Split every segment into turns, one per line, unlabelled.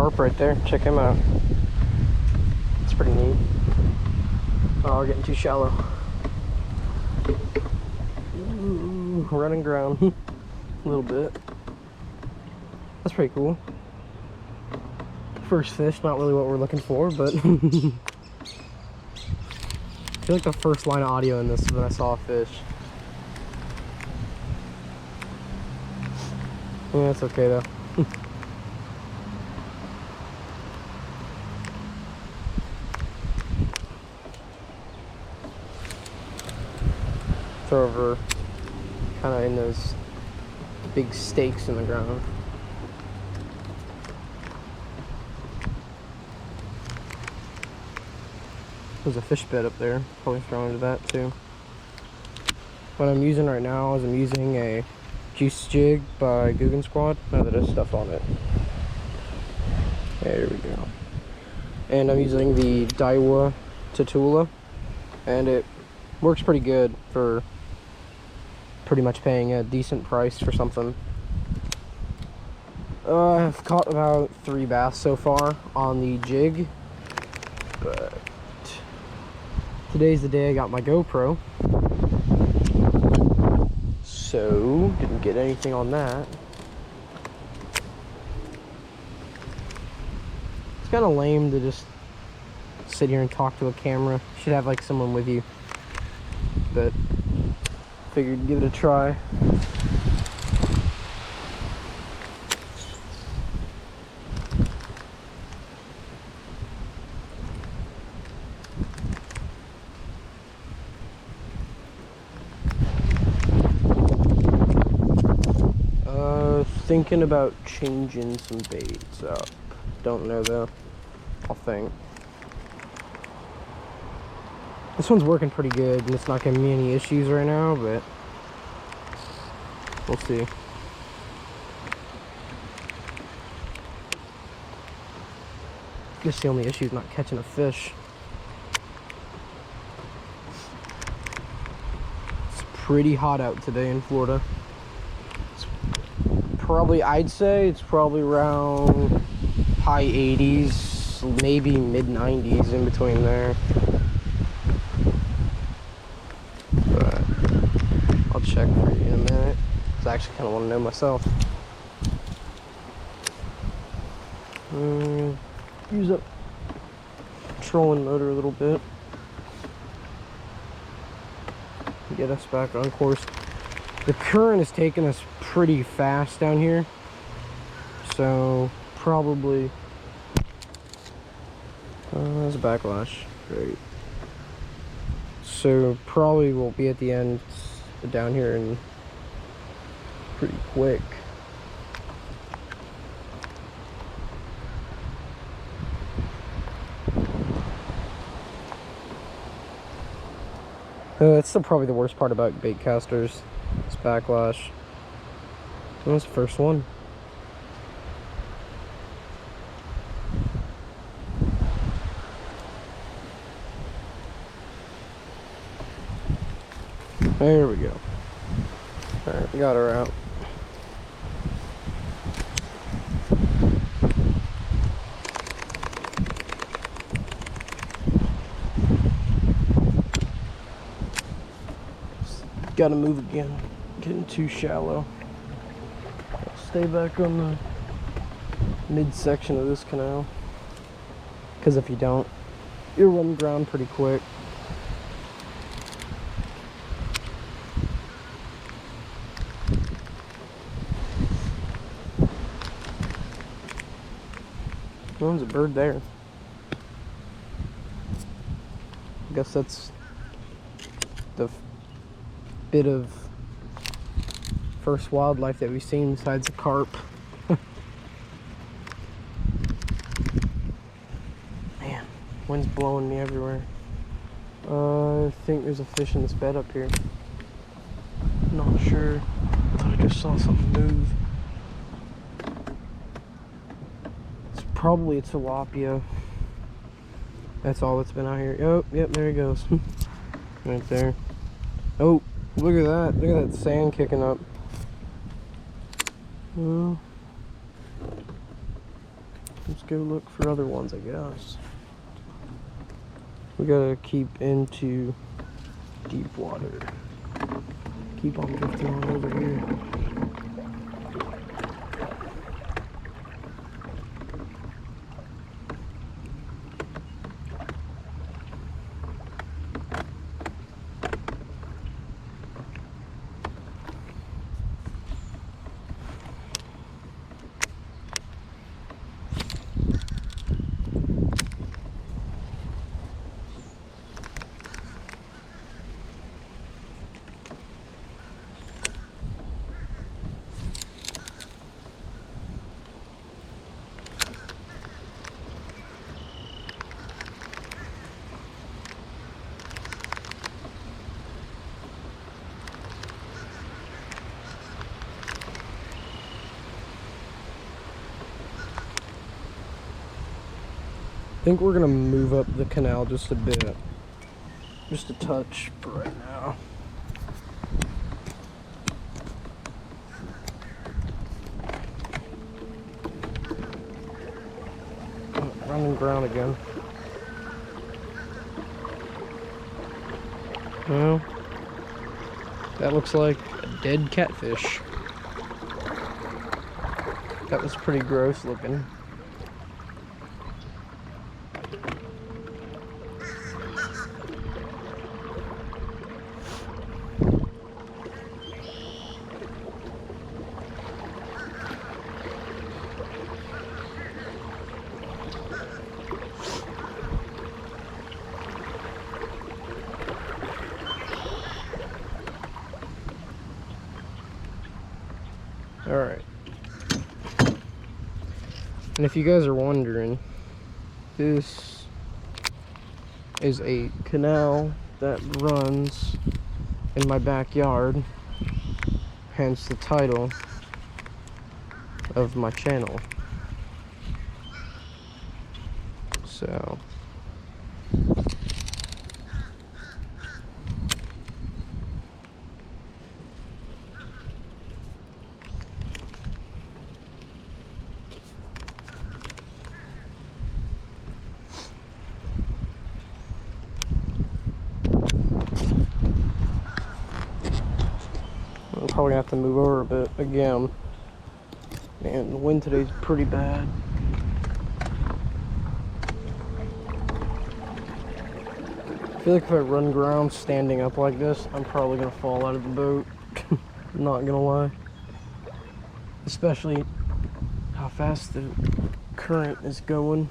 carp right there. Check him out. It's pretty neat. Oh, we're getting too shallow. Ooh, running ground. A little bit. That's pretty cool. First fish, not really what we're looking for, but I feel like the first line of audio in this is when I saw a fish. Yeah, it's okay though. Throw over kind of in those big stakes in the ground. There's a fish bed up there, probably throw into that too. What I'm using right now is I'm using a Juice Jig by Googan Squad. Now that has stuff on it. There we go. And I'm using the Daiwa Tatula, and it works pretty good for pretty much paying a decent price for something. I've caught about 3 bass so far on the jig, but today's the day I got my GoPro, so didn't get anything on that. It's kind of lame to just sit here and talk to a camera. You should have like someone with you, but figured give it a try. Thinking about changing some baits up. Don't know though. I'll think. This one's working pretty good and it's not giving me any issues right now, but we'll see. Guess the only issue is not catching a fish. It's pretty hot out today in Florida. Probably, I'd say it's probably around high 80s, maybe mid 90s, in between there. But I'll check for you in a minute, because I actually kind of want to know myself. Use up trolling motor a little bit. Get us back on course. The current is taking us pretty fast down here, so probably there's a backlash. Great. So probably we'll be at the end down here and pretty quick. That's still probably the worst part about bait casters. It's backlash. That was the first one. There we go. Alright, we got her out. Gotta move again. Getting too shallow. I'll stay back on the midsection of this canal, because if you don't, you'll run ground pretty quick. There's a bird there. I guess that's the bit of first wildlife that we've seen besides the carp. Man, wind's blowing me everywhere. I think there's a fish in this bed up here. Not sure. I thought I just saw something move. It's probably a tilapia. That's all that's been out here. Oh, yep, there he goes. Right there. Oh, look at that. Look at that sand kicking up. Let's go look for other ones, I guess. We gotta keep into deep water. Keep on drifting on over here. I think we're gonna move up the canal just a bit. Just a touch for right now. Oh, running ground again. Well, that looks like a dead catfish. That was pretty gross looking. Alright. And if you guys are wondering, this is a canal that runs in my backyard, hence the title of my channel. So I'm probably gonna have to move over a bit again. Man, the wind today's pretty bad. I feel like if I run ground standing up like this, I'm probably gonna fall out of the boat. I'm not gonna lie. Especially how fast the current is going.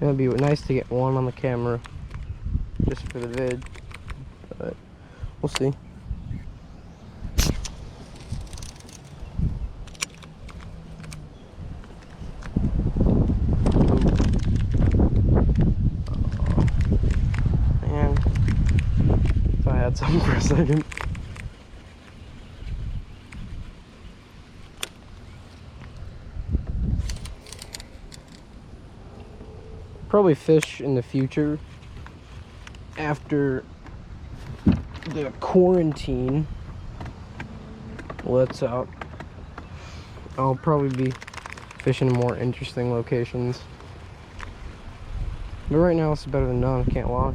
It'd be nice to get one on the camera just for the vid, but we'll see. Oh, man, if I had something for a second. Probably fish in the future after the quarantine lets out. I'll probably be fishing in more interesting locations, but right now it's better than none, I can't lie.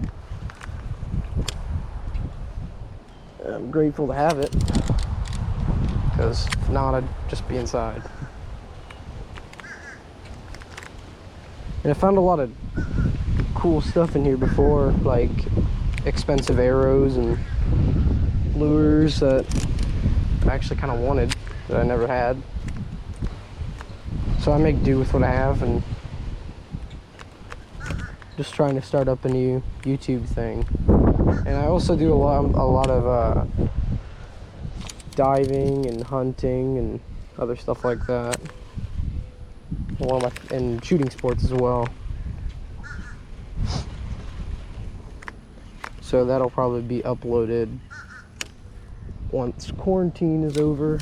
I'm grateful to have it, because if not, I'd just be inside. And I found a lot of cool stuff in here before, like expensive arrows and lures that I actually kind of wanted that I never had. So I make do with what I have and just trying to start up a new YouTube thing. And I also do a lot of diving and hunting and other stuff like that. And shooting sports as well. So that'll probably be uploaded once quarantine is over.